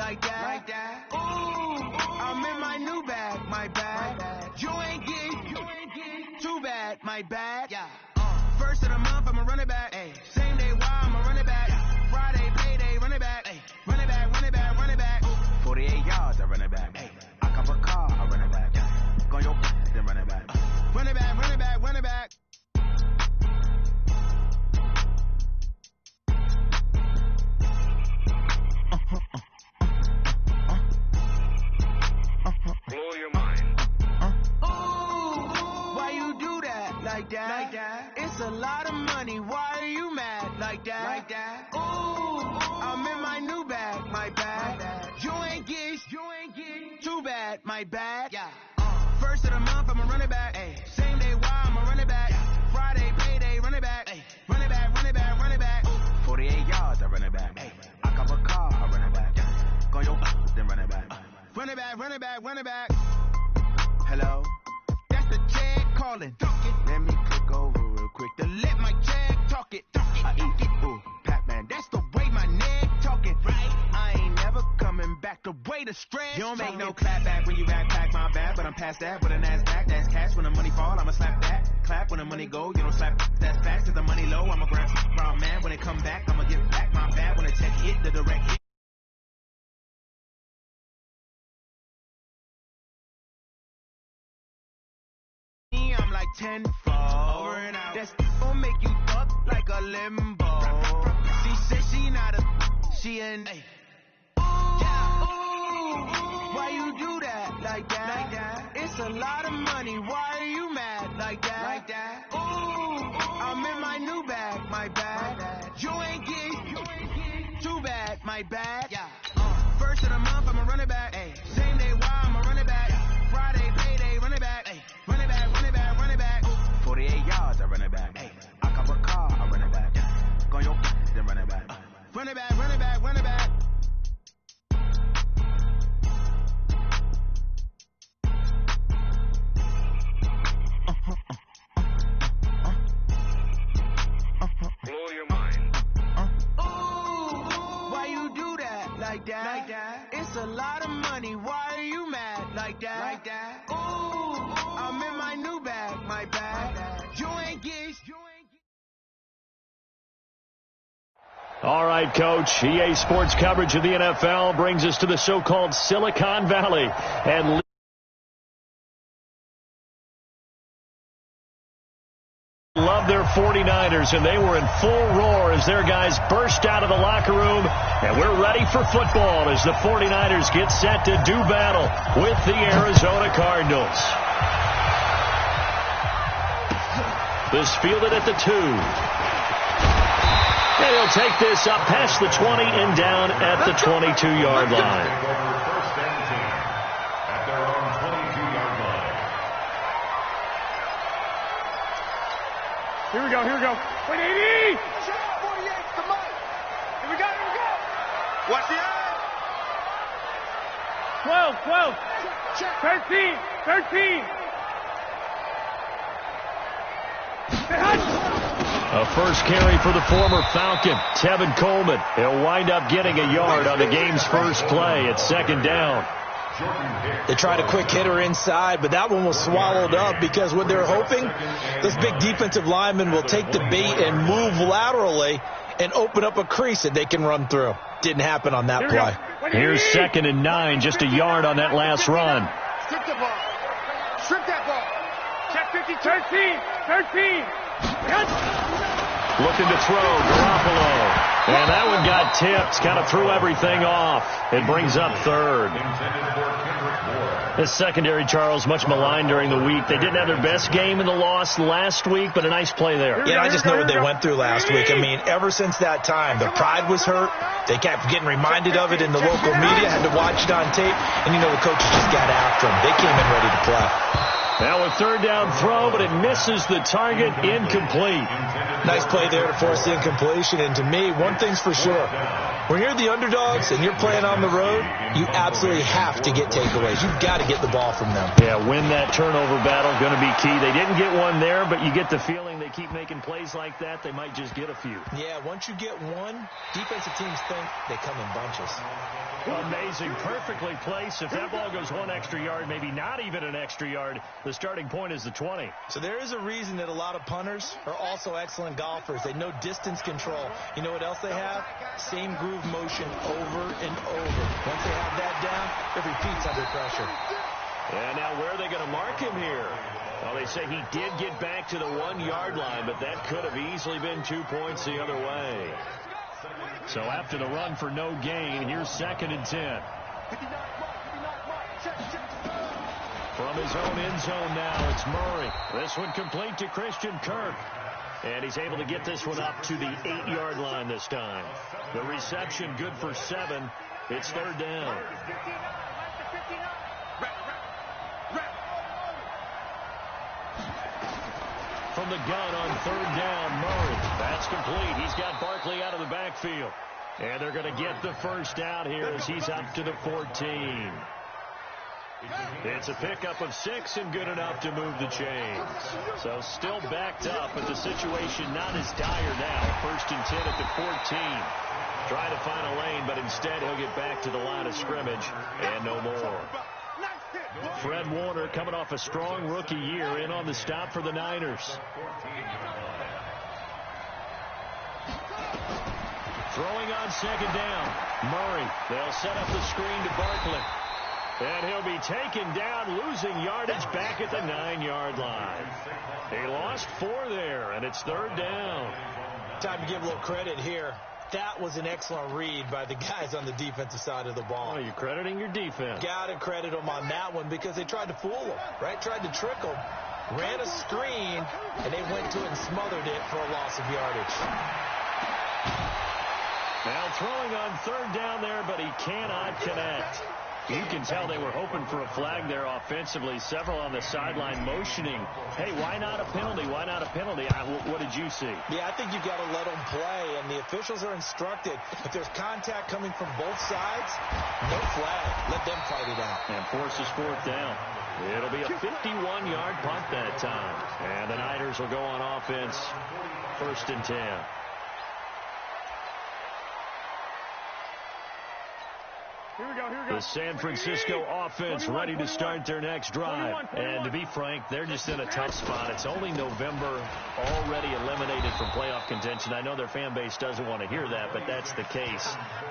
like that. Ooh, I'm in my new bag, my bag. You ain't get too bad, my bad. Yeah. First of the month, I'ma run it back. Ay. Same day, why I'ma run it back. Friday, payday, run it back. Ay. Run it back, run it back, run it back. 48 yards, I run it back. Ay. I cop a car, I run it back. Go your then run it back. Run it back, run it back, run it back. Blow your mind. Ooh, why you do that like that? It's a lot of money. Why are you mad like that? Ooh, I'm in my new bag, my bag. You ain't get too bad, my bad. Yeah. First of the month, I'ma run it back. Ay. Same day, why I'ma run it back. Friday, payday, run it back. Ay. Run it back, run it back, run it back. 48 yards, I run it back. Ay. I cop a car, I run it back. Go your then run it back. Run it back, run it back, run it back. Hello, that's the check calling. Let me click over real quick to let my check talk it. I eat it, ooh, Pac-Man, that's the way my neck talking. Right, I ain't never coming back the way the stress. You don't make no clap back when you rap pack my bad, but I'm past that with a NASDAQ. That's cash when the money fall, I'ma slap that. Clap when the money go, you don't slap. That's fast, cause the money low, I'ma grab brown man. When it come back, I'ma give back my bad. When the check hit, the direct hit. I'm like 10-fold. Over and out. That's gon' make you up like a limbo. She said she not a, she an A. Ooh, why you do that like that? It's a lot of money. Why are you mad like that? Ooh, I'm in my new bag, my bag. You ain't get too bad, my bad. Yeah. First of the month, I'ma run it back. Ay. Same day, why I'ma run it back. Friday, payday, run it back. Ay. Run it back, run it back, run it back. 48 yards, I run it back. Ay. I cop a car, I run it back. Go your then run it back. Run it back, run it back, run it back. Blow your mind. Ooh, why you do that like that? It's a lot of money. Why are you mad like that? Ooh, I'm in my new bag, my bag. You ain't get. All right, Coach. EA Sports coverage of the NFL brings us to the so-called Silicon Valley. And love their 49ers, and they were in full roar as their guys burst out of the locker room. And we're ready for football as the 49ers get set to do battle with the Arizona Cardinals. This fielded at the 2. And he'll take this up past the 20 and down at the 22-yard line. First and 10 at their own 22-yard line. Here we go, here we go. 180! 48, come on. Here we go, here we go. Watch the eye. 12, 13. A first carry for the former Falcon, Tevin Coleman. He'll wind up getting a yard on the game's first play at second down. They tried a quick hitter inside, but that one was swallowed up because what they're hoping, this big defensive lineman will take the bait and move laterally and open up a crease that they can run through. Didn't happen on that play. Here's 2nd and 9, just a yard on that last run. Strip the ball. Strip that ball. Check 50, 13. Looking to throw, Garoppolo. And that one got tipped, kind of threw everything off. It brings up 3rd. This secondary, Charles, much maligned during the week. They didn't have their best game in the loss last week, but a nice play there. Yeah, I just know what they went through last week. I mean, ever since that time, their pride was hurt. They kept getting reminded of it in the local media, had to watch it on tape, and you know the coaches just got after them. They came in ready to play. Now a 3rd down throw, but it misses the target, incomplete. Nice play there to force the incompletion, and to me, one thing's for sure. When you're the underdogs and you're playing on the road, you absolutely have to get takeaways. You've got to get the ball from them. Yeah, win that turnover battle, going to be key. They didn't get one there, but you get the feeling saying they keep making plays like that, they might just get a few. Yeah, once you get one, defensive teams think they come in bunches. Amazing. Perfectly placed. If that ball goes one extra yard, maybe not even an extra yard, the starting point is the 20. So there is a reason that a lot of punters are also excellent golfers. They know distance control. You know what else they have? Same groove motion over and over. Once they have that down, it repeats under pressure. And now where are they going to mark him here? Well, they say he did get back to the 1-yard line, but that could have easily been 2 points the other way. So after the run for no gain, here's 2nd and 10. From his own end zone now, it's Murray. This one complete to Christian Kirk. And he's able to get this one up to the 8-yard line this time. The reception good for 7. It's 3rd down. From the gun on 3rd down, Murray. That's complete. He's got Barkley out of the backfield. And they're going to get the first down here as he's up to the 14. It's a pickup of 6 and good enough to move the chains. So still backed up, but the situation not as dire now. 1st and 10 at the 14. Trying to find a lane, but instead he'll get back to the line of scrimmage and no more. Fred Warner coming off a strong rookie year in on the stop for the Niners. Throwing on 2nd down. Murray. They'll set up the screen to Barkley. And he'll be taken down, losing yardage back at the 9-yard line. He lost 4 there, and it's 3rd down. Time to give a little credit here. That was an excellent read by the guys on the defensive side of the ball. Oh, you're crediting your defense. Got to credit them on that one because they tried to fool them, right? Tried to trick them. Ran a screen, and they went to it and smothered it for a loss of yardage. Now throwing on 3rd down there, but he cannot connect. You can tell they were hoping for a flag there offensively. Several on the sideline motioning, hey, why not a penalty? Why not a penalty? What did you see? Yeah, I think you've got to let them play, and the officials are instructed. If there's contact coming from both sides, no flag. Let them fight it out. And forces 4th down. It'll be a 51-yard punt that time. And the Niners will go on offense. 1st and 10. Here we go, here we go. The San Francisco offense ready to start their next drive. And to be frank, they're just in a tough spot. It's only November, already eliminated from playoff contention. I know their fan base doesn't want to hear that, but that's the case.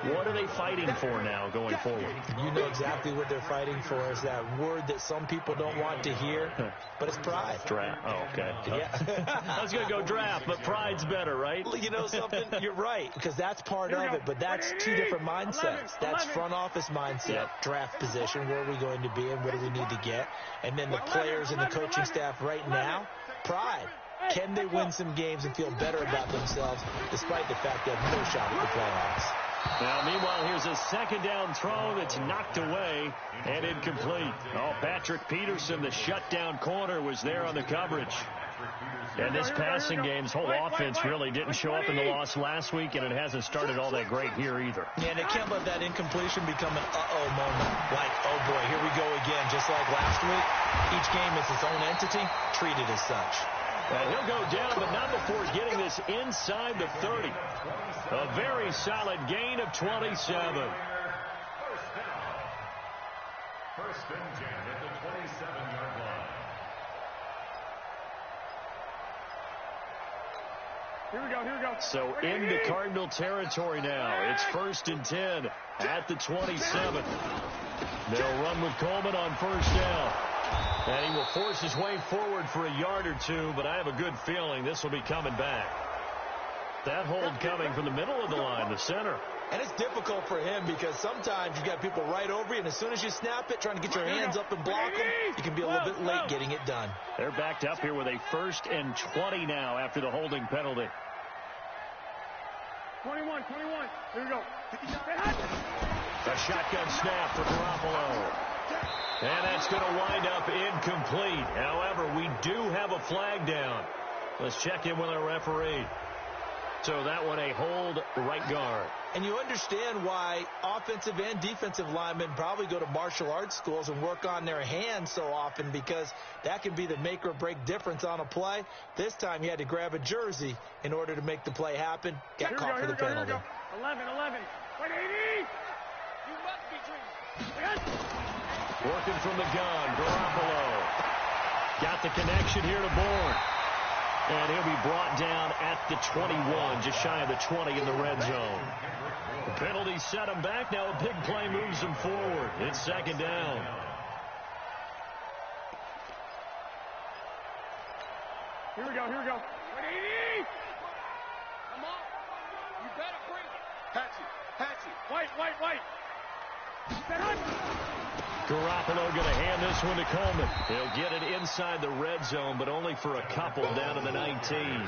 What are they fighting for now going forward? You know exactly what they're fighting for is that word that some people don't want to hear, but it's pride. Draft. Oh, okay. Yeah. I was going to go draft, but pride's better, right? You know something? You're right, because that's part of it, but that's 2 different mindsets. That's front office mindset, draft position, where are we going to be and what do we need to get? And then the players and the coaching staff right now, pride. Can they win some games and feel better about themselves despite the fact they have no shot at the playoffs? Now, meanwhile, here's a 2nd down throw that's knocked away and incomplete. Oh, Patrick Peterson, the shutdown corner, was there on the coverage. And this passing game's whole offense really didn't show up in the loss last week, and it hasn't started all that great here either. Yeah, and they can't let that incompletion become an uh-oh moment. Like, oh, boy, here we go again. Just like last week, each game is its own entity, treated as such. And he'll go down, but not before getting this inside the 30. A very solid gain of 27. 1st and 10 at the 27-yard line. Here we go, here we go. So into Cardinal territory now. It's 1st and 10 at the 27. They'll run with Coleman on 1st down. And he will force his way forward for a yard or 2, but I have a good feeling this will be coming back. That hold coming from the middle of the line, the center. And it's difficult for him because sometimes you've got people right over you, and as soon as you snap it, trying to get your hands up and block them, you can be a little bit late getting it done. They're backed up here with a 1st and 20 now after the holding penalty. 21. Here we go. A shotgun snap for Garoppolo. And that's going to wind up incomplete. However, we do have a flag down. Let's check in with our referee. So that one a hold right guard. And you understand why offensive and defensive linemen probably go to martial arts schools and work on their hands so often, because that can be the make or break difference on a play. This time he had to grab a jersey in order to make the play happen. Got caught for the penalty. 11. Wait, 80! You must be dreaming. Working from the gun, Garoppolo. Got the connection here to Bourne. And he'll be brought down at the 21, just shy of the 20 in the red zone. The penalty set him back. Now a big play moves him forward. It's second down. Here we go. Wait, 80! Come on. You better bring it. Patchy. White. Garoppolo going to hand this one to Coleman. He'll get it inside the red zone, but only for a couple down to the 19.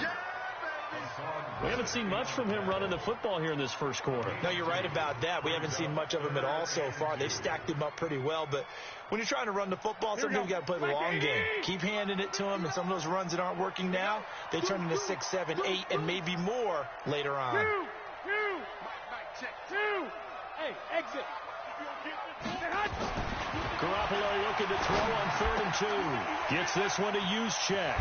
We haven't seen much from him running the football here in this first quarter. No, you're right about that. We haven't seen much of him at all so far. They've stacked him up pretty well, but when you're trying to run the football, sometimes you got to play the long game. Keep handing it to him, and some of those runs that aren't working now, they turn into 6, 7, 8, and maybe more later on. Two. Hey, exit. Garoppolo looking to throw on 3rd and 2. Gets this one to Juszczyk.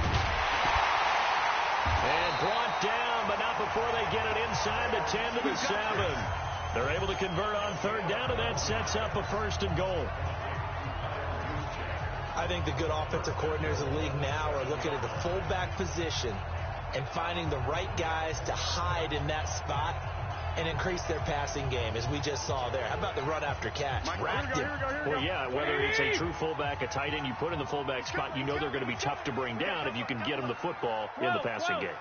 And brought down, but not before they get it inside the 10 to the 7. They're able to convert on 3rd down, and that sets up a 1st and goal. I think the good offensive coordinators in the league now are looking at the fullback position and finding the right guys to hide in that spot and increase their passing game, as we just saw there. How about the run after catch? Racked him. Well, yeah, whether it's a true fullback, a tight end, you put in the fullback spot, you know they're going to be tough to bring down if you can get them the football in the passing game.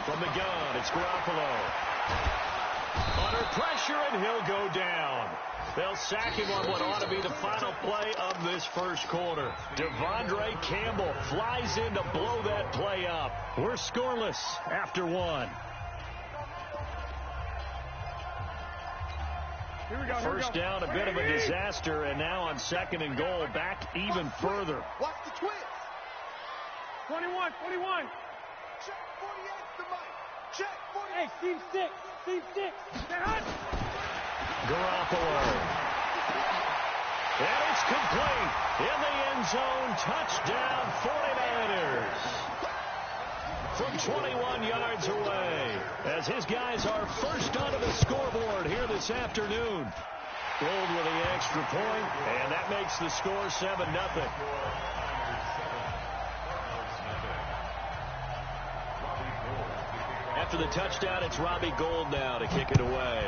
From the gun, it's Garoppolo. Under pressure, and he'll go down. They'll sack him on what ought to be the final play of this first quarter. Devondre Campbell flies in to blow that play up. We're scoreless after 1. Here we go. First down, a bit of a disaster, and now on 2nd and goal, back even further. Watch the twins. 21. Check 48, the mic. Check 48. Hey, Steve 6. They're hot. Garoppolo. And it's complete. In the end zone, touchdown 49ers. From 21 yards away, as his guys are first onto the scoreboard here this afternoon. Gold with the extra point, and that makes the score 7-0. After the touchdown, it's Robbie Gould now to kick it away.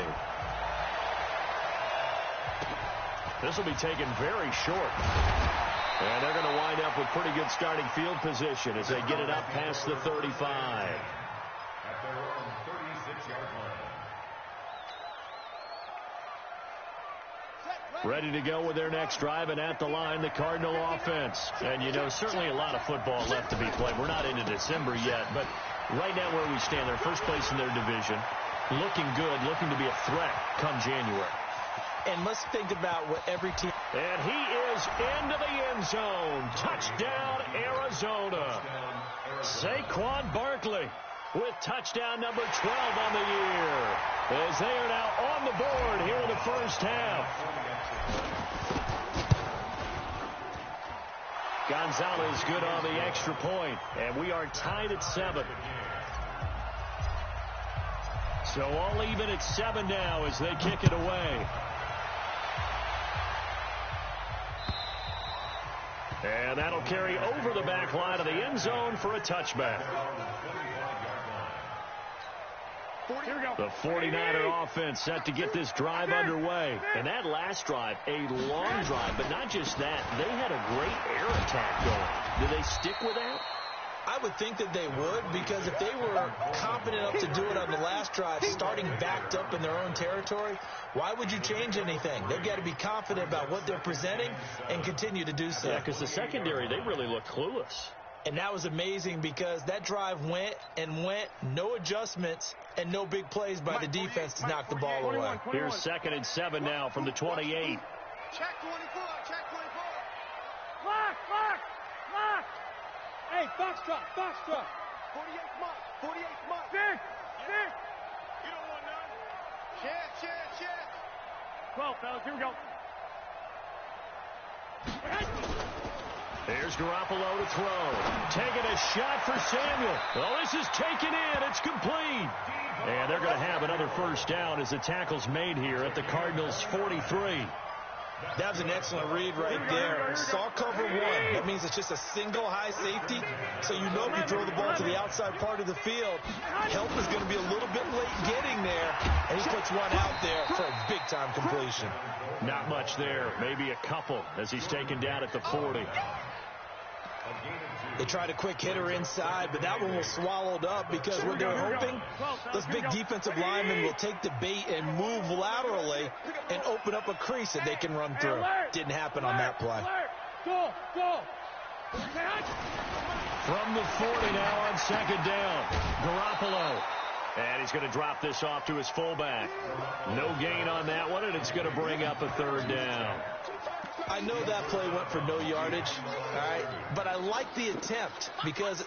This will be taken very short. And they're going to wind up with pretty good starting field position as they get it up past the 35. At their own 36-yard line. Ready to go with their next drive, and at the line, the Cardinal offense. And, you know, certainly a lot of football left to be played. We're not into December yet, but right now where we stand, they're first place in their division, looking good, looking to be a threat come January. And let's think about what every team... And he is into the end zone. Touchdown, Arizona. Saquon Barkley with touchdown number 12 on the year, as they are now on the board here in the first half. Gonzalez good on the extra point, and we are tied at 7. So all even at 7 now as they kick it away. And that'll carry over the back line of the end zone for a touchback. The 49er offense set to get this drive underway. And that last drive, a long drive, but not just that. They had a great air attack going. Do they stick with that? I would think that they would, because if they were confident enough to do it on the last drive, starting backed up in their own territory, why would you change anything? They've got to be confident about what they're presenting and continue to do so. Yeah, because the secondary, they really look clueless. And that was amazing because that drive went, no adjustments, and no big plays by the defense to knock the ball away. Here's 2nd and 7 now from the 28. Check 24. Hey, box drop. 48 months. 48 months. Six. You don't want none. Chance. 12, fellas. Here we go. There's Garoppolo to throw. Taking a shot for Samuel. Well, this is taken in. It's complete. And they're going to have another first down as the tackle's made here at the Cardinals' 43. That was an excellent read right there. Saw cover one. That means it's just a single high safety. So you know if you throw the ball to the outside part of the field, help is going to be a little bit late getting there. And he puts one out there for a big-time completion. Not much there. Maybe a couple as he's taken down at the 40. They tried a quick hitter inside, but that one was swallowed up because what they're hoping, those big defensive linemen will take the bait and move laterally and open up a crease that they can run through. Didn't happen on that play. Go. From the 40 now on second down. Garoppolo. And he's going to drop this off to his fullback. No gain on that one, and it's going to bring up a third down. I know that play went for no yardage, all right, but I like the attempt because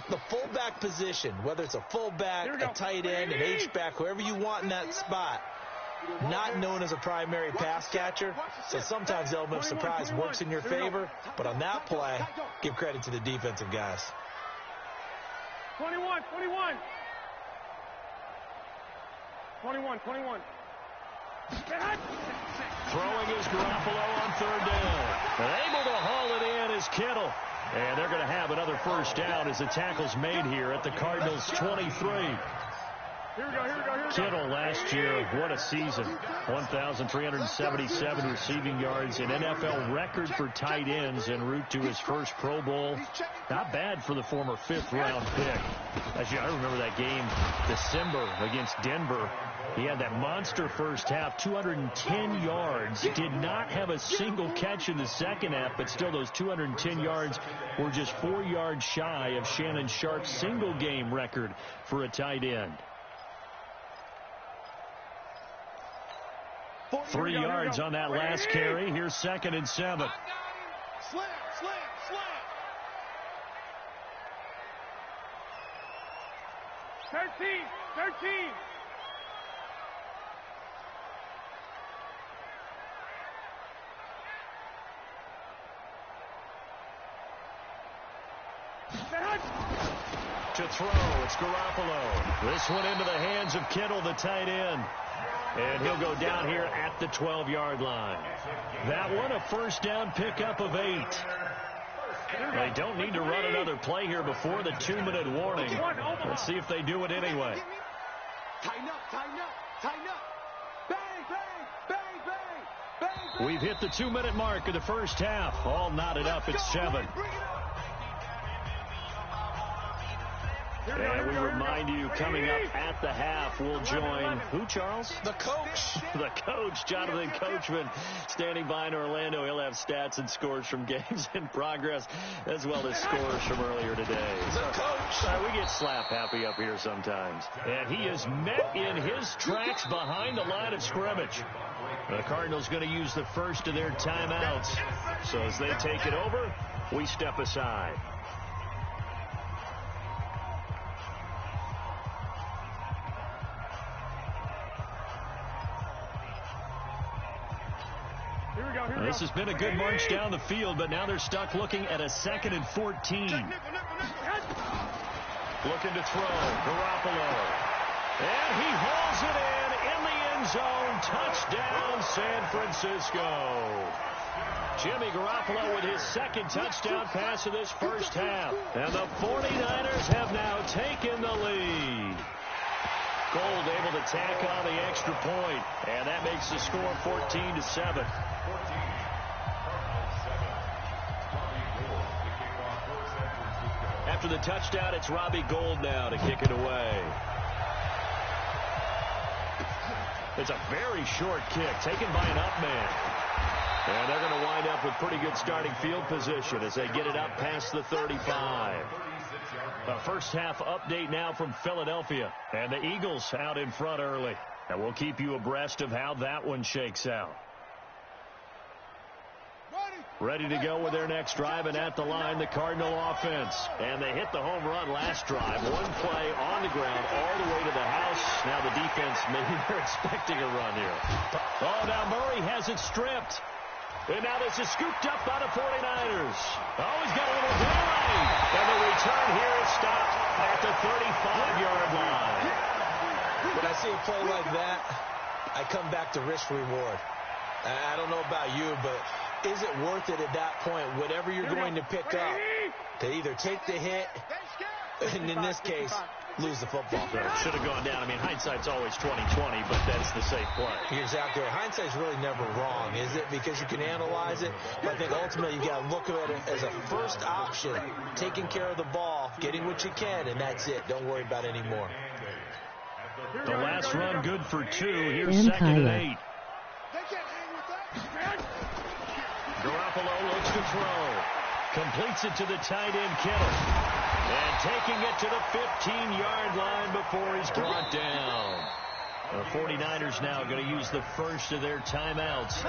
the fullback position, whether it's a fullback, a tight end, an H-back, whoever you want in that spot, not known as a primary pass catcher, so sometimes the element of surprise works in your favor, but on that play, give credit to the defensive guys. 21. Throwing is Garoppolo on third down. And able to haul it in is Kittle. And they're going to have another first down as the tackle's made here at the Cardinals' 23. Here we go. Kittle last year, what a season. 1,377 receiving yards, an NFL record for tight ends en route to his first Pro Bowl. Not bad for the former fifth-round pick. Actually, I remember that game, December, against Denver. He had that monster first half, 210 yards. Did not have a single catch in the second half, but still those 210 yards were just 4 yards shy of Shannon Sharp's single-game record for a tight end. 3 yards on that last carry. Here's 2nd and 7. Slam. 13. To throw, it's Garoppolo. This one into the hands of Kittle, the tight end. And he'll go down here at the 12-yard line. That one, a first down pickup of 8. They don't need to run another play here before the 2-minute warning. Let's see if they do it anyway. Tighten up. Bang. We've hit the 2-minute mark of the first half. All knotted up at 7. And we remind you, coming up at the half, we'll join who, Charles? The coach. The coach, Jonathan Coachman, standing by in Orlando. He'll have stats and scores from games in progress, as well as scores from earlier today. The coach. We get slap happy up here sometimes. And he is met in his tracks behind the line of scrimmage. The Cardinals going to use the first of their timeouts. So as they take it over, we step aside. This has been a good march down the field, but now they're stuck looking at a 2nd and 14. Looking to throw, Garoppolo. And he hauls it in the end zone. Touchdown, San Francisco. Jimmy Garoppolo with his 2nd touchdown pass of this first half. And the 49ers have now taken the lead. Gold able to tack on the extra point, and that makes the score 14-7. After the touchdown, it's Robbie Gould now to kick it away. It's a very short kick, taken by an up man. And they're going to wind up with pretty good starting field position as they get it up past the 35. A first half update now from Philadelphia. And the Eagles out in front early. And we'll keep you abreast of how that one shakes out. Ready. Ready to go with their next drive, and at the line, the Cardinal offense. And they hit the home run last drive. One play on the ground all the way to the house. Now the defense, maybe they're expecting a run here. Oh, now Murray has it stripped. And now this is scooped up by the 49ers. Oh, he's got a little delay. And the return here is stopped at the 35-yard line. When I see a play like that, I come back to risk reward. I don't know about you, but is it worth it at that point, whatever you're going to pick up, to either take the hit, and in this case, lose the football? Should have gone down. I mean, hindsight's always 20/20, but that's the safe play. You're exactly right. Hindsight's really never wrong, is it? Because you can analyze it, but I think ultimately you got to look at it as a first option, taking care of the ball, getting what you can, and that's it. Don't worry about any more. The last run good for 2. Here's second and 8. Garoppolo looks to throw. Completes it to the tight end, Kittle. And taking it to the 15-yard line before he's brought down. The 49ers now going to use the first of their timeouts.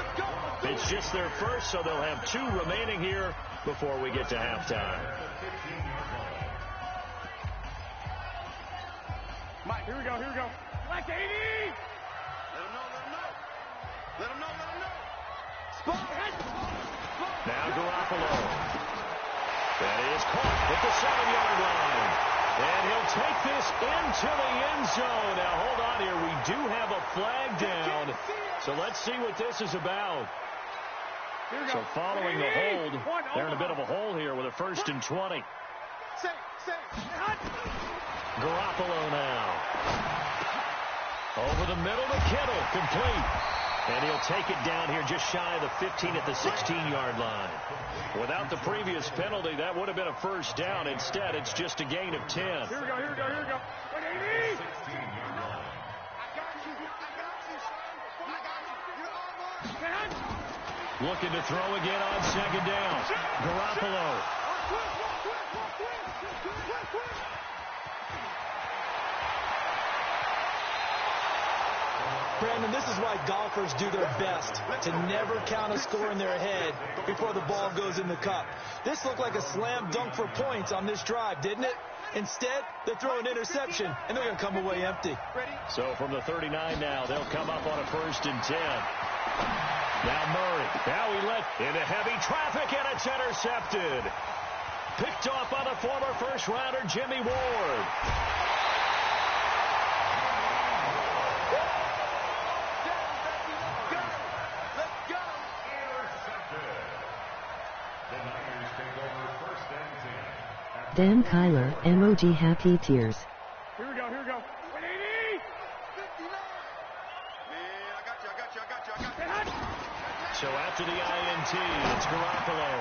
It's just their first, so they'll have 2 remaining here before we get to halftime. Mike, here we go. Black 80! Let him know. Spot! Now Garoppolo. That is caught at the 7-yard line. And he'll take this into the end zone. Now, hold on here. We do have a flag down. So let's see what this is about. So following the hold, they're in a bit of a hole here with a 1st and 20. Garoppolo now. Over the middle to Kittle. Complete. And he'll take it down here just shy of the 15 at the 16-yard line. Without the previous penalty, that would have been a first down. Instead, it's just a gain of 10. Here we go. 180! Looking to throw again on second down. Garoppolo. Brandon, this is why golfers do their best to never count a score in their head before the ball goes in the cup. This looked like a slam dunk for points on this drive, didn't it? Instead, they throw an interception, and they're going to come away empty. So from the 39 now, they'll come up on a 1st and 10. Now Murray. Now he let into heavy traffic, and it's intercepted. Picked off by the former first-rounder Jimmy Ward. Dan Kyler, emoji happy tears. Here we go. 180! I got you. So after the INT, it's Garoppolo.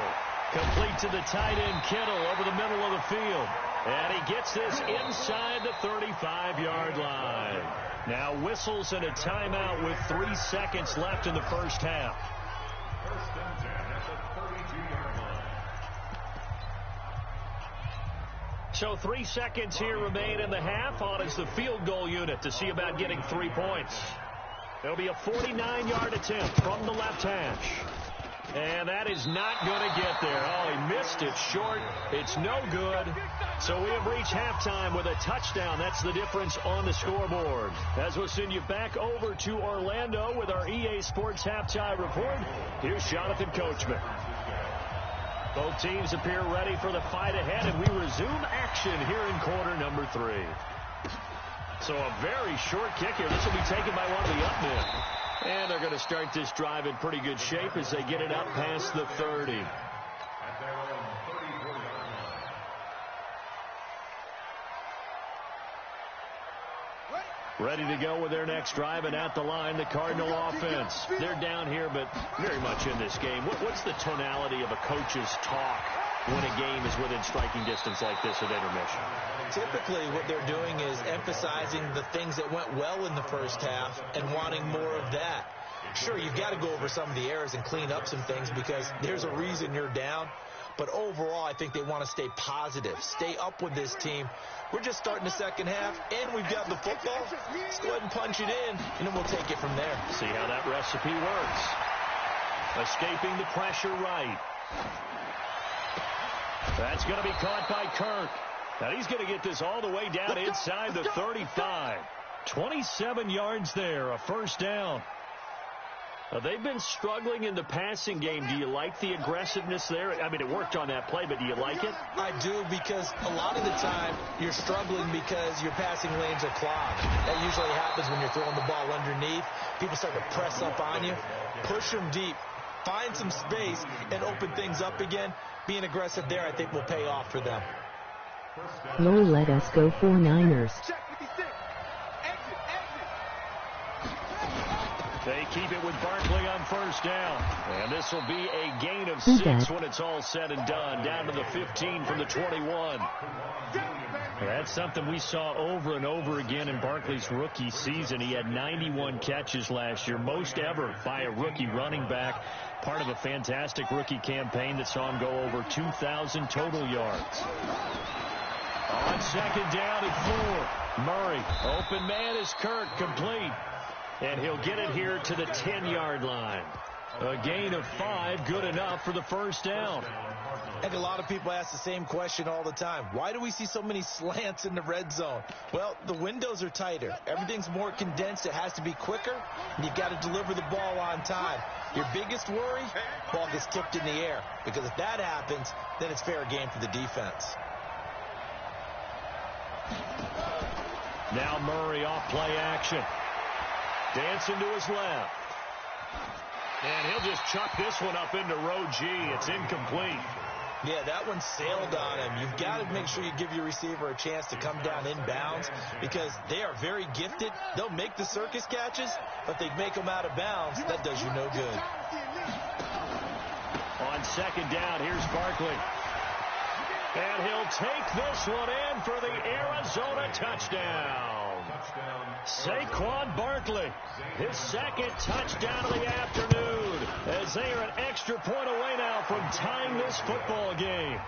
Complete to the tight end, Kittle, over the middle of the field. And he gets this inside the 35-yard line. Now whistles and a timeout with 3 seconds left in the first half. 1st and 10 at the 32-yard line. So 3 seconds here remain in the half. On is the field goal unit to see about getting 3 points. It'll be a 49-yard attempt from the left hash. And that is not going to get there. Oh, he missed it short. It's no good. So we have reached halftime with a touchdown. That's the difference on the scoreboard. As we'll send you back over to Orlando with our EA Sports Halftime Report, here's Jonathan Coachman. Both teams appear ready for the fight ahead, and we resume action here in quarter number 3. So a very short kick here. This will be taken by one of the up men. And they're going to start this drive in pretty good shape as they get it up past the 30. At their own 34-yard line. Ready to go with their next drive, and at the line, the Cardinal offense. They're down here, but very much in this game. What's the tonality of a coach's talk when a game is within striking distance like this at intermission? Typically, what they're doing is emphasizing the things that went well in the first half and wanting more of that. Sure, you've got to go over some of the errors and clean up some things because there's a reason you're down. But overall, I think they want to stay positive, stay up with this team. We're just starting the second half, and we've got the football. Let's go ahead and punch it in, and then we'll take it from there. See how that recipe works. Escaping the pressure right. That's going to be caught by Kirk. Now he's going to get this all the way down inside the 35. 27 yards there, a first down. They've been struggling in the passing game. Do you like the aggressiveness there? I mean, it worked on that play, but do you like it? I do, because a lot of the time you're struggling because your passing lanes are clogged. That usually happens when you're throwing the ball underneath. People start to press up on you. Push them deep. Find some space and open things up again. Being aggressive there, I think, will pay off for them. Lol, let us go 49ers. They keep it with Barkley on first down. And this will be a gain of 6 when it's all said and done. Down to the 15 from the 21. That's something we saw over and over again in Barkley's rookie season. He had 91 catches last year, most ever by a rookie running back. Part of a fantastic rookie campaign that saw him go over 2,000 total yards. On second down at 4. Murray, open man is Kirk, complete. And he'll get it here to the 10-yard line. A gain of 5, good enough for the first down. And a lot of people ask the same question all the time. Why do we see so many slants in the red zone? Well, the windows are tighter. Everything's more condensed. It has to be quicker, and you've got to deliver the ball on time. Your biggest worry, ball gets tipped in the air. Because if that happens, then it's fair game for the defense. Now Murray off play action. Dancing to his left. And he'll just chuck this one up into row G. It's incomplete. Yeah, that one sailed on him. You've got to make sure you give your receiver a chance to come down inbounds, because they are very gifted. They'll make the circus catches, but they make them out of bounds. That does you no good. On second down, here's Barkley. And he'll take this one in for the Arizona touchdown. Saquon Barkley, his second touchdown of the afternoon, as they are an extra point away now from tying this football game.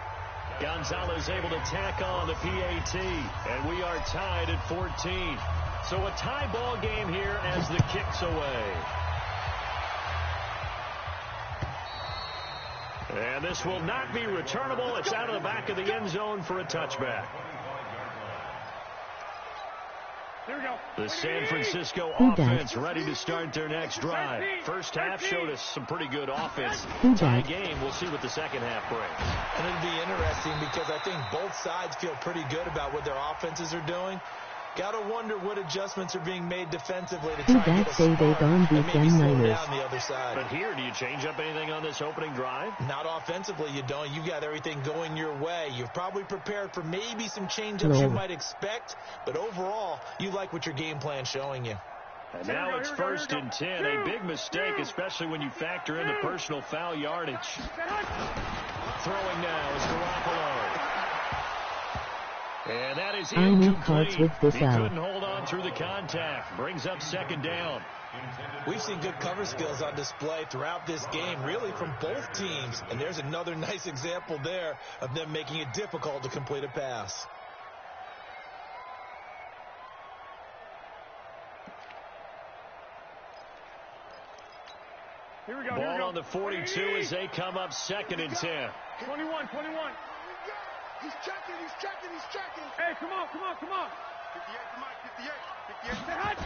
Gonzalez able to tack on the PAT, and we are tied at 14. So a tie ball game here as the kick's away. And this will not be returnable. It's out of the back of the end zone for a touchback. Here we go. The San Francisco offense ready to start their next drive. First half showed us some pretty good offense. Tie game. We'll see what the second half brings. And it'll be interesting because I think both sides feel pretty good about what their offenses are doing. Got to wonder what adjustments are being made defensively to try and get a spark and maybe slow down the other side. But here, do you change up anything on this opening drive? Not offensively, you don't. You've got everything going your way. You've probably prepared for maybe some change-ups you might expect, but overall, you like what your game plan's showing you. And now it's first and 10. A big mistake, especially when you factor in the personal foul yardage. Throwing now is Garoppolo. And that is incomplete. He couldn't hold on through the contact. Brings up second down. We've seen good cover skills on display throughout this game, really from both teams. And there's another nice example there of them making it difficult to complete a pass. Here we go. Ball on the 42 as they come up second and 10. 21. He's checking. Hey, come on. 58.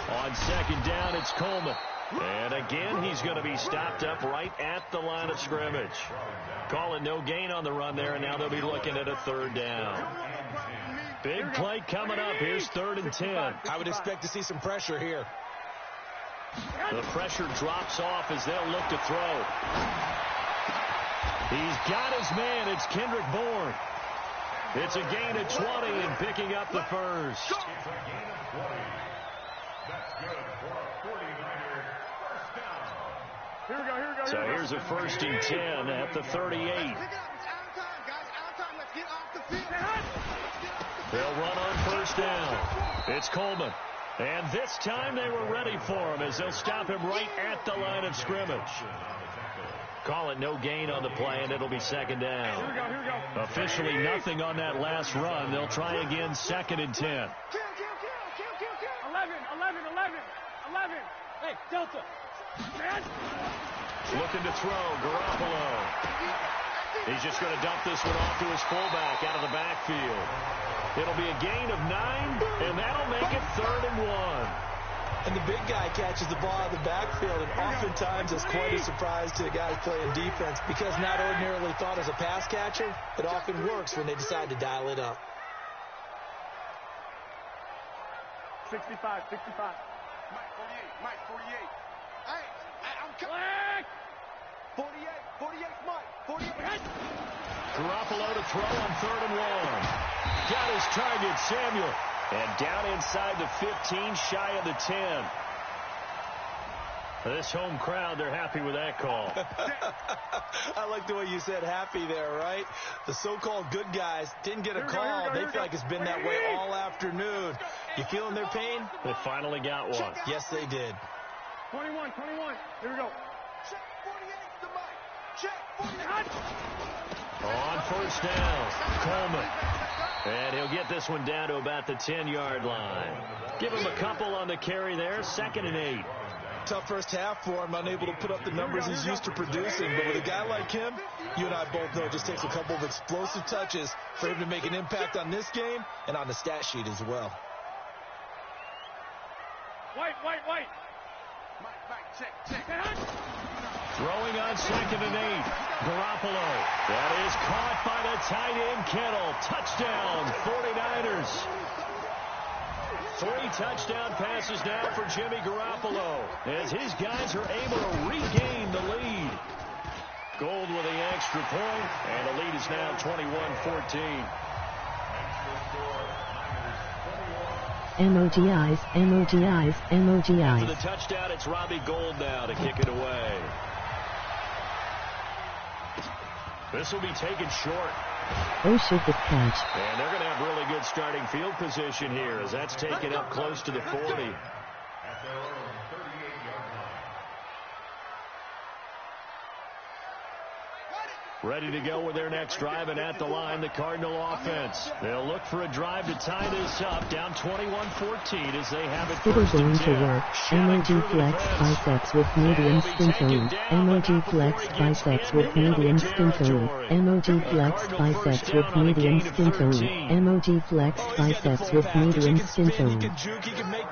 On second down, it's Coleman. And again, he's going to be stopped up right at the line of scrimmage. Calling no gain on the run there, and now they'll be looking at a third down. Big play coming up. Here's third and 10. I would expect to see some pressure here. The pressure drops off as they'll look to throw. He's got his man. It's Kendrick Bourne. It's a gain of 20 and picking up the first. Here we go. So here's a first and 10 at the 38. They'll run on first down. It's Coleman. And this time they were ready for him as they'll stop him right at the line of scrimmage. Call it no gain on the play, and it'll be second down. Here we go. Officially nothing on that last run. They'll try again, second and 10. 11. Hey, Delta. Man. Looking to throw, Garoppolo. He's just going to dump this one off to his fullback out of the backfield. It'll be a gain of 9, and that'll make it 3rd and 1. And the big guy catches the ball out of the backfield, and oftentimes it's quite a surprise to the guys playing defense because not ordinarily thought as a pass catcher, it often works when they decide to dial it up. 65. Mike 48. Hey, I'm coming. 48, Mike. 48. Garoppolo to throw on 3rd and 1. Got his target, Samuel. And down inside the 15, shy of the 10. This home crowd, they're happy with that call. I like the way you said happy there, right? The so-called good guys didn't get a call. They feel like it's been that way all afternoon. You feeling their pain? They finally got one. Yes, they did. 21. Here we go. Check 48 to Mike. Check 48. On first down, Coleman. And he'll get this one down to about the 10-yard line. Give him a couple on the carry there, 2nd and 8. Tough first half for him, unable to put up the numbers he's used to producing. But with a guy like him, you and I both know it just takes a couple of explosive touches for him to make an impact on this game and on the stat sheet as well. White. Mike, check. Throwing on 2nd and 8. Garoppolo. That is caught by the tight end, Kittle. Touchdown, 49ers. 3 touchdown passes now for Jimmy Garoppolo as his guys are able to regain the lead. Gold with the extra point, and the lead is now 21-14. MOGIs. For the touchdown, it's Robbie Gould now to kick it away. This will be taken short. Oh, shit, this catch. And they're going to have really good starting field position here as that's taken up close to the 40. At their own 38-yard line. Ready to go with their next drive, and at the line, the Cardinal offense. They'll look for a drive to tie this up, down 21-14 as they have it Skittle first and going to 10. work. MOG flex biceps with medium skin tone. MOG flex biceps with medium skin tone. MOG flex biceps with medium skin tone. MOG flex biceps with medium skin tone.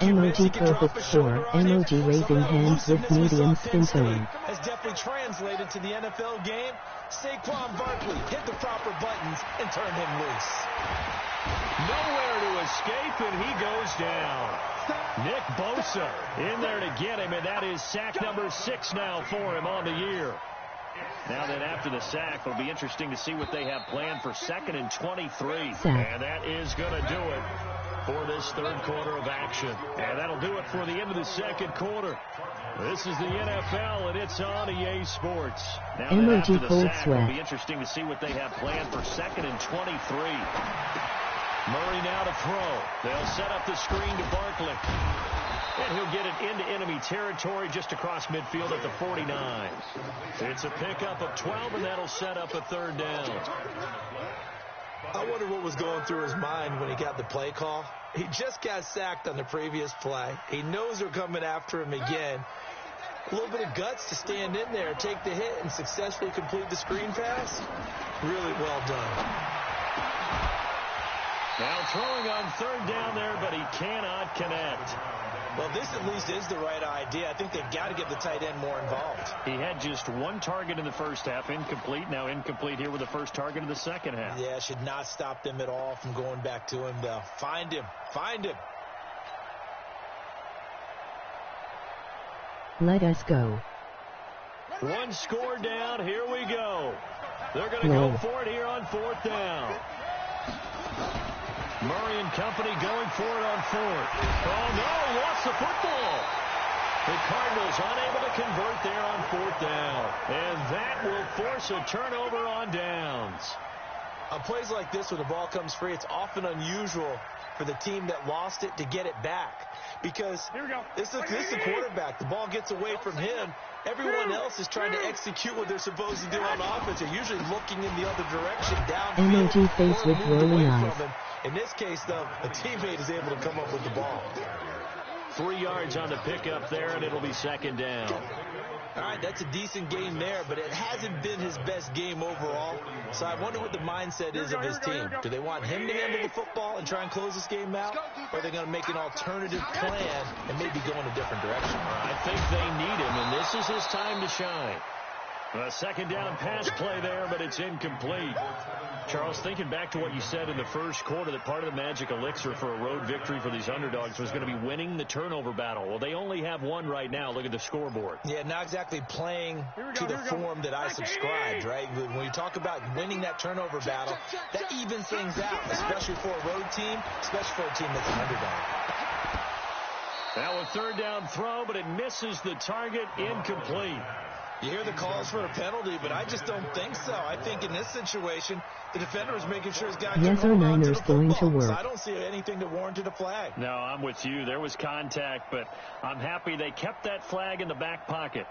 MOG perfect score. MOG raising hands with medium skin tone. Has definitely translated to the NFL game. Saquon Barkley hit the proper buttons and turned him loose. Nowhere to escape, and he goes down. Nick Bosa in there to get him, and that is sack number 6 now for him on the year. Now then, after the sack, it'll be interesting to see what they have planned for 2nd and 23. And that is going to do it for this 3rd quarter of action. And that'll do it for the end of the 2nd quarter. This is the NFL, and it's on EA Sports. Now then, after the sack, it'll be interesting to see what they have planned for 2nd and 23. Murray now to throw. They'll set up the screen to Barkley. And he'll get it into enemy territory just across midfield at the 49. It's a pickup of 12, and that'll set up a 3rd down. I wonder what was going through his mind when he got the play call. He just got sacked on the previous play. He knows they're coming after him again. A little bit of guts to stand in there, take the hit, and successfully complete the screen pass. Really well done. Now throwing on 3rd down there, but he cannot connect. Well, this at least is the right idea. I think they've got to get the tight end more involved. He had just 1 target in the first half, incomplete. Now incomplete here with the first target in the second half. Yeah, should not stop them at all from going back to him, though. Find him. Find him. Let us go. 1 score down. Here we go. They're going to go for it here on 4th down. Murray and company going for it on 4th. Oh, no, lost the football. The Cardinals unable to convert there on 4th down. And that will force a turnover on downs. On plays like this, when the ball comes free, it's often unusual for the team that lost it to get it back. Because this is the quarterback. The ball gets away from him. Everyone else is trying to execute what they're supposed to do on offense. They're usually looking in the other direction, downfield. MOG face with rolling eyes. In this case, though, a teammate is able to come up with the ball. 3 yards on the pickup there, and it'll be second down. All right, that's a decent game there, but it hasn't been his best game overall. So I wonder what the mindset is of his team. Do they want him to handle the football and try and close this game out? Or are they going to make an alternative plan and maybe go in a different direction? I think they need him, and this is his time to shine. A second down pass play there, but it's incomplete. Charles, thinking back to what you said in the first quarter, that part of the magic elixir for a road victory for these underdogs was going to be winning the turnover battle. Well, they only have one right now. Look at the scoreboard. Yeah, not exactly playing to the form that I subscribed, right? When you talk about winning that turnover battle, that evens things out, especially for a road team, especially for a team that's an underdog. Now a third down throw, but it misses the target, incomplete. You hear the calls for a penalty, but I just don't think so. I think in this situation, the defender is making sure his guy can hold on to the football. So I don't see anything that warranted a flag. No, I'm with you. There was contact, but I'm happy they kept that flag in the back pocket.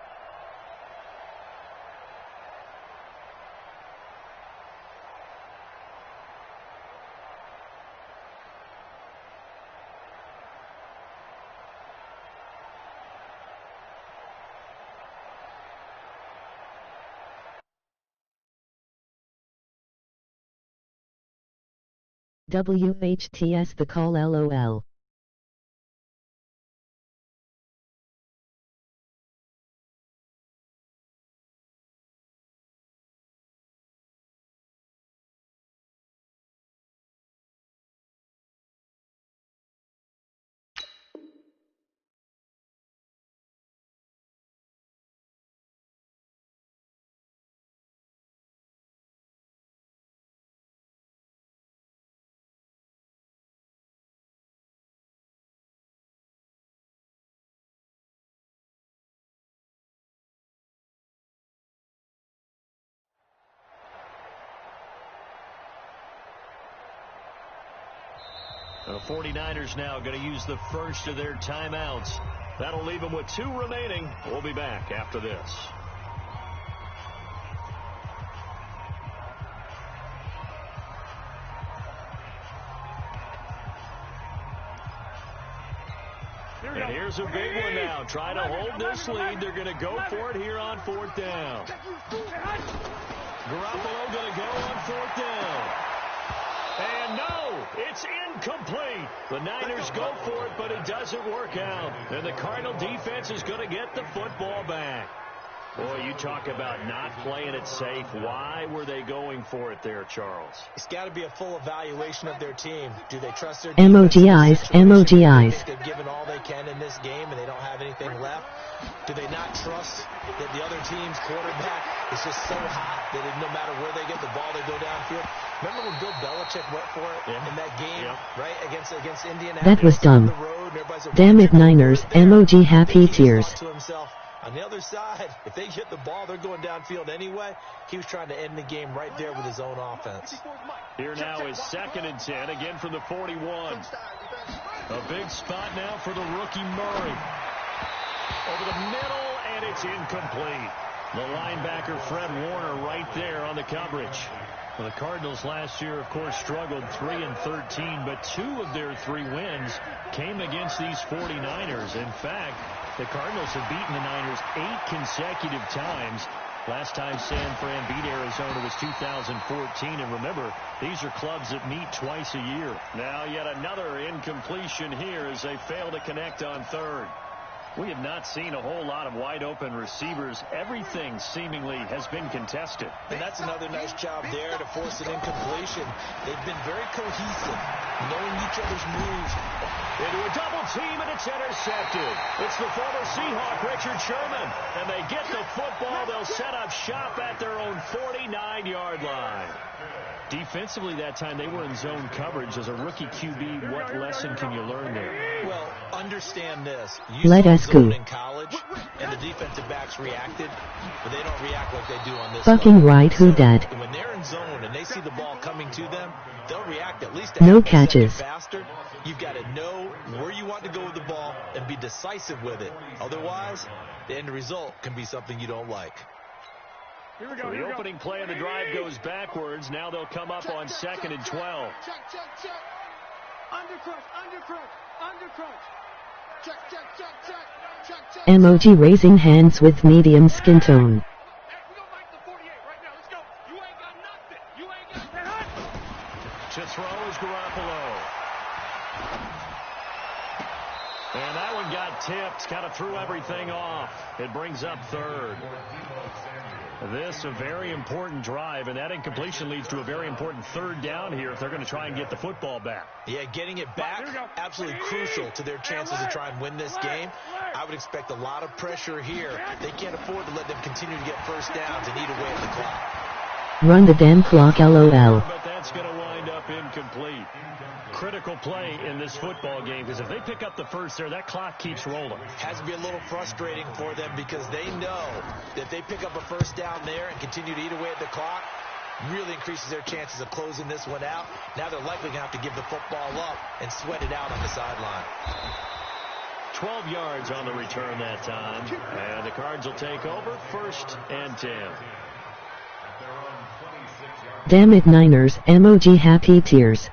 WHTS the call LOL. The 49ers now going to use the first of their timeouts. That'll leave them with 2 remaining. We'll be back after this. And here's a big one now. Try to hold this lead. They're going to go for it here on 4th down. Garoppolo going to go on 4th down. And no, it's incomplete. The Niners go for it, but it doesn't work out. And the Cardinal defense is going to get the football back. Boy, you talk about not playing it safe. Why were they going for it there, Charles? It's got to be a full evaluation of their team. Do they trust their Emoji eyes, emoji eyes. They've given all they can in this game, and they don't have anything left. Do they not trust that the other team's quarterback is just so hot that no matter where they get the ball, they go downfield? Remember when Bill Belichick went for it in that game, right, against Indianapolis? That was dumb. Damn it, Niners. Emoji happy tears. To himself, on the other side, if they get the ball, they're going downfield anyway. He was trying to end the game right there with his own offense. Here now is 2nd and 10, again from the 41. A big spot now for the rookie Murray. Over the middle, and it's incomplete. The linebacker, Fred Warner, right there on the coverage. Well, the Cardinals last year, of course, struggled 3-13, but 2 of their 3 wins came against these 49ers. In fact, the Cardinals have beaten the Niners 8 consecutive times. Last time San Fran beat Arizona was 2014. And remember, these are clubs that meet twice a year. Now yet another incompletion here as they fail to connect on 3rd. We have not seen a whole lot of wide-open receivers. Everything seemingly has been contested. And that's another nice job there to force an incompletion. They've been very cohesive, knowing each other's moves. Into a double team, and it's intercepted. It's the former Seahawk, Richard Sherman. And they get the football. They'll set up shop at their own 49-yard line. Defensively that time, they were in zone coverage. As a rookie QB, what lesson can you learn there? Well, understand this. You Let saw us zone go. in college, and the defensive backs reacted, but they don't react like they do on this Fucking level. right, who So, dat? when they're in zone and they see the ball coming to them, they'll react at least No a second catches. faster. You've got to know where you want to go with the ball and be decisive with it. Otherwise, the end result can be something you don't like. Here we go. So the opening play of the drive goes backwards. Now they'll come up on 2nd and 12. Check. Under crunch. Emoji raising hands with medium skin tone. To throw is Garoppolo. And that one got tipped, kind of threw everything off. It brings up third. This a very important drive, and that incompletion leads to a very important third down here if they're going to try and get the football back. Yeah, getting it back, absolutely crucial to their chances to try and win this game. I would expect a lot of pressure here. They can't afford to let them continue to get first downs and eat away at the clock. Run the damn clock, LOL. But that's going to wind up incomplete. Critical play in this football game, because if they pick up the first there, that clock keeps rolling. Has to be a little frustrating for them because they know that if they pick up a first down there and continue to eat away at the clock, really increases their chances of closing this one out. Now they're likely going to have to give the football up and sweat it out on the sideline. 12 yards on the return that time, and the Cards will take over 1st and 10. Damn it, Niners, emoji happy tears.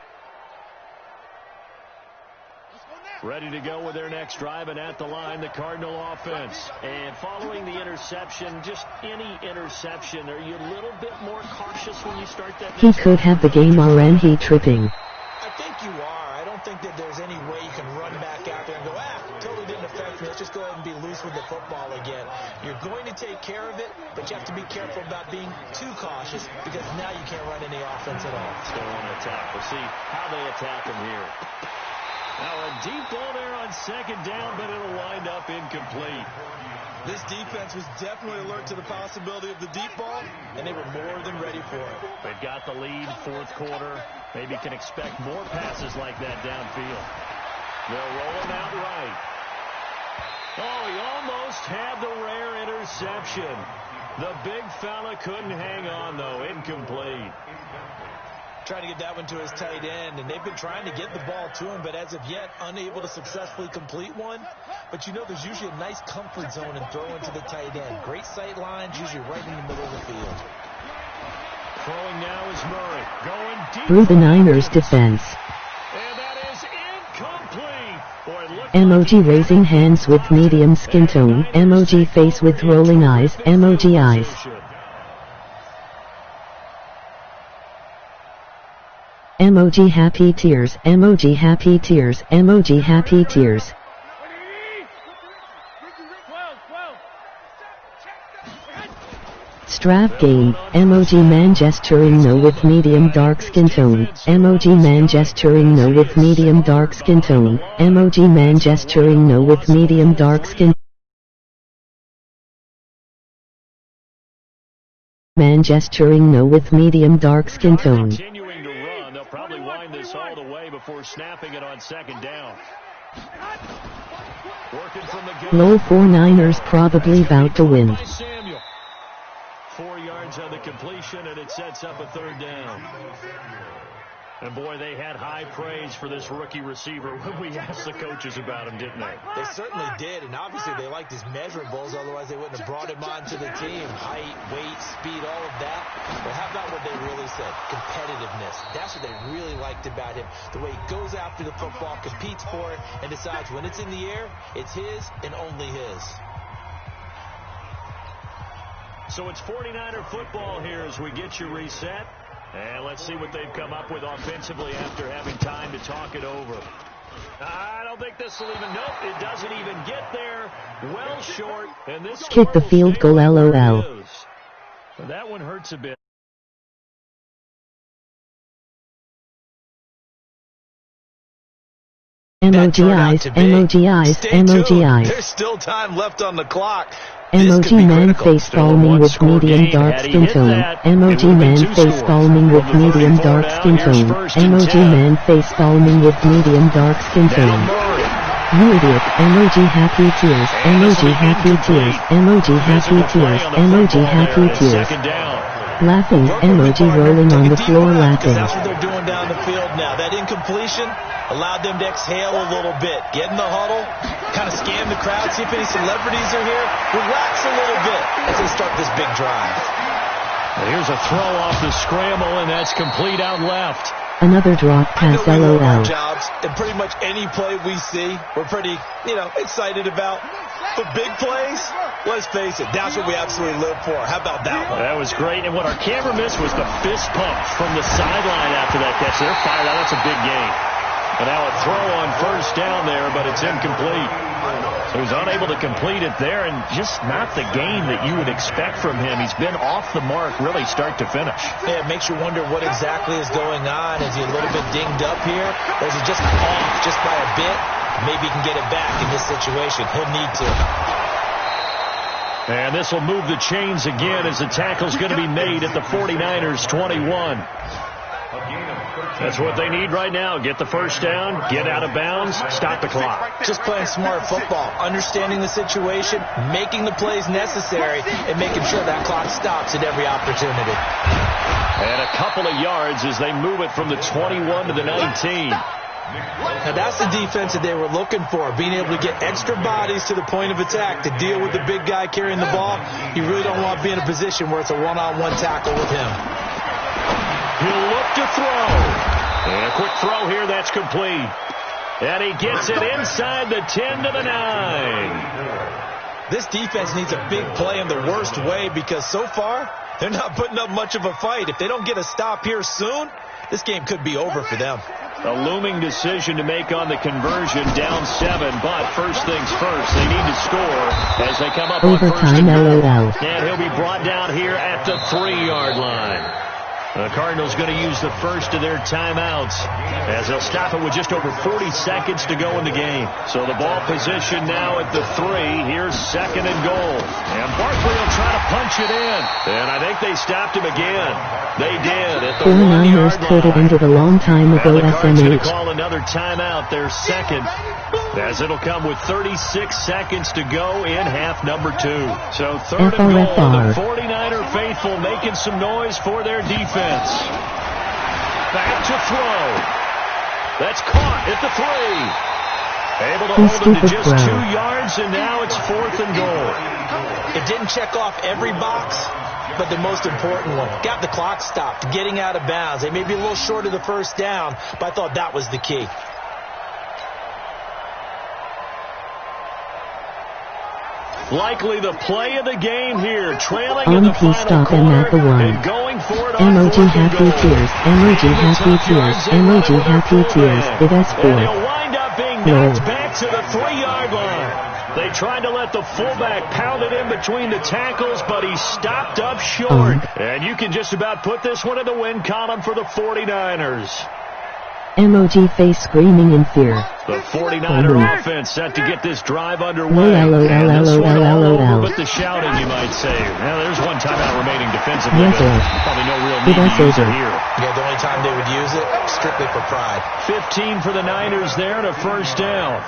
Ready to go with their next drive, and at the line, the Cardinal offense. And following the interception, just any interception, are you a little bit more cautious when you start that? He could have the game already. He tripping. I think you are. I don't think that there's any way you can run back out there and go, totally didn't affect me. Let's just go ahead and be loose with the football again. You're going to take care of it, but you have to be careful about being too cautious because now you can't run any offense at all. Still on attack. We'll see how they attack him here. Now a deep ball there on 2nd down, but it'll wind up incomplete. This defense was definitely alert to the possibility of the deep ball, and they were more than ready for it. They've got the lead, 4th quarter. Maybe can expect more passes like that downfield. They'll roll him out right. Oh, he almost had the rare interception. The big fella couldn't hang on, though. Incomplete. Trying to get that one to his tight end, and they've been trying to get the ball to him, but as of yet, unable to successfully complete one. But you know there's usually a nice comfort zone in throwing to the tight end. Great sight lines, usually right in the middle of the field. Throwing now is Murray. Going deep. Through the Niners defense. And that is incomplete. Boy, Emoji raising hands with medium skin tone. Emoji face with rolling eyes. Emoji eyes. Emoji happy tears. Emoji happy tears. Emoji happy tears. Strap game. Emoji man gesturing no with medium dark skin tone. Emoji man gesturing no with medium dark skin tone. Emoji man gesturing no with medium dark skin. Man gesturing no with medium dark skin tone. Continuing to run, they'll probably wind this all the way before snapping it on 2nd down. Working from the gun. Lol, 4 Niners probably about to win. 4 yards on the completion, and it sets up a 3rd down. And boy, they had high praise for this rookie receiver when we asked the coaches about him, didn't they? They certainly did, and obviously they liked his measurables, otherwise they wouldn't have brought him onto the team. Height, weight, speed, all of that. But how about what they really said? Competitiveness. That's what they really liked about him. The way he goes after the football, competes for it, and decides when it's in the air, it's his and only his. So it's 49er football here as we get you reset. And let's see what they've come up with offensively after having time to talk it over. I don't think this will even, nope, it doesn't even get there. Well short. And this Kick the field goal, LOL. That one hurts a bit. Emoji eyes, emoji eyes, emoji eyes. There's still time left on the clock. Emoji man face palming with medium dark skin tone. Emoji man face palming with medium dark skin tone. Emoji man face palming with medium dark skin tone. You idiot. Emoji happy tears. Emoji happy tears. Emoji happy tears. Emoji happy tears. Laughing. Emoji rolling on the floor laughing. That's what they're doing down the field now. That incompletion allowed them to exhale a little bit. Get in the huddle, kind of scan the crowd, see if any celebrities are here. Relax a little bit as they start this big drive. Here's a throw off the scramble, and that's complete out left. Another drop pass, I know we love our LOL. jobs, and pretty much any play we see, we're pretty, excited about. But big plays, let's face it, that's what we absolutely live for. How about that one? That was great, and what our camera missed was the fist pump from the sideline after that catch. They're fired out. That's a big gain. And now a throw on first down there, but it's incomplete. So he's unable to complete it there, and just not the gain that you would expect from him. He's been off the mark really start to finish. Yeah, it makes you wonder what exactly is going on. Is he a little bit dinged up here, or is he just off just by a bit? Maybe he can get it back in this situation. He'll need to. And this will move the chains again as the tackle's going to be made at the 49ers 21. That's what they need right now. Get the first down, get out of bounds, stop the clock. Just playing smart football, understanding the situation, making the plays necessary, and making sure that clock stops at every opportunity. And a couple of yards as they move it from the 21 to the 19. Now that's the defense that they were looking for, being able to get extra bodies to the point of attack to deal with the big guy carrying the ball. You really don't want to be in a position where it's a one-on-one tackle with him. He'll look to throw. And a quick throw here, that's complete. And he gets it inside the 10 to the 9. This defense needs a big play in the worst way because so far they're not putting up much of a fight. If they don't get a stop here soon, this game could be over for them. A looming decision to make on the conversion, down 7, but first things first, they need to score as they come up Overtime, on first LOL. and he'll be brought down here at the 3-yard line. The Cardinals going to use the first of their timeouts as they'll stop it with just over 40 seconds to go in the game. So the ball position now at the 3. Here's second and goal. And Barkley will try to punch it in. And I think they stopped him again. They did at the 1-yard line. Put it into the long time ago And the Cards going to SMH. call another timeout, their second, as it'll come with 36 seconds to go in half number 2. So third and goal. The 49er faithful making some noise for their defense. Back to throw. That's caught at the 3. Able to hold it to just 2 yards, and now it's 4th and goal. It didn't check off every box, but the most important one. Got the clock stopped, getting out of bounds. They may be a little short of the first down, but I thought that was the key. Likely the play of the game here, trailing in the final stop quarter him at the 1. and going for it on Emoji 4th and happy goal. tears. Emoji happy tears. Emoji happy tears. It is And 4. he'll wind up being knocked back to the 3-yard line. They tried to let the fullback pound it in between the tackles, but he stopped up short. And you can just about put this one in the win column for the 49ers. Emoji face screaming in fear. The 49er offense set to get this drive underway. LOL, And this one all LOL. over but the shouting, you might say. Now, there's one timeout remaining defensively. Yes, sir. Probably no real need to use it here. Yeah, the only time they would use it, strictly for pride. 15 for the Niners there and a first down.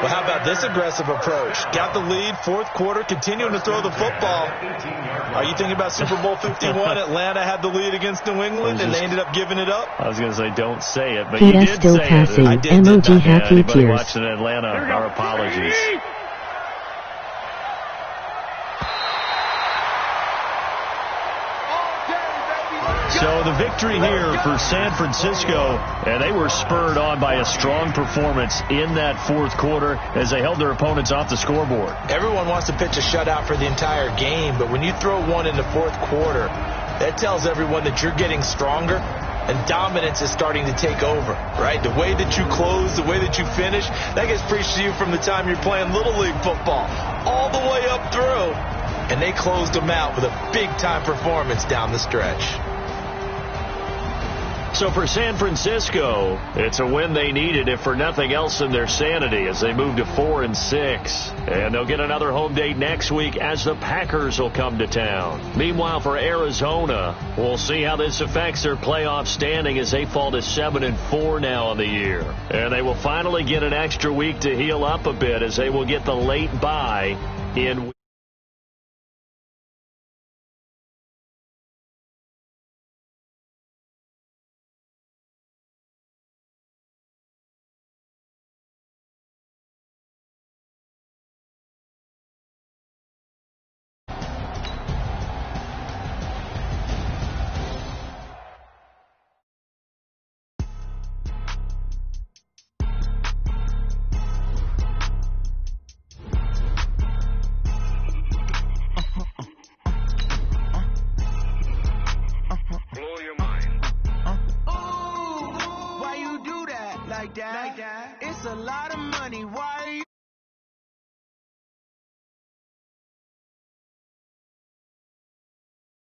Well, how about this aggressive approach? Got the lead, 4th quarter, continuing to throw the football. Are you thinking about Super Bowl 51? Atlanta had the lead against New England, and they ended up giving it up? I was going to say, don't say it, but PS you did still say passing. it. I did. Emoji happy Anybody tears. watching Atlanta, our apologies. So the victory here for San Francisco, and they were spurred on by a strong performance in that 4th quarter as they held their opponents off the scoreboard. Everyone wants to pitch a shutout for the entire game, but when you throw one in the 4th quarter, that tells everyone that you're getting stronger and dominance is starting to take over, right? The way that you close, the way that you finish, that gets preached to you from the time you're playing Little League football all the way up through. And they closed them out with a big-time performance down the stretch. So for San Francisco, it's a win they needed, if for nothing else in their sanity, as they move to 4-6. And they'll get another home date next week as the Packers will come to town. Meanwhile, for Arizona, we'll see how this affects their playoff standing as they fall to 7-4 now on the year. And they will finally get an extra week to heal up a bit as they will get the late bye in like that. It's a lot of money. Why are you?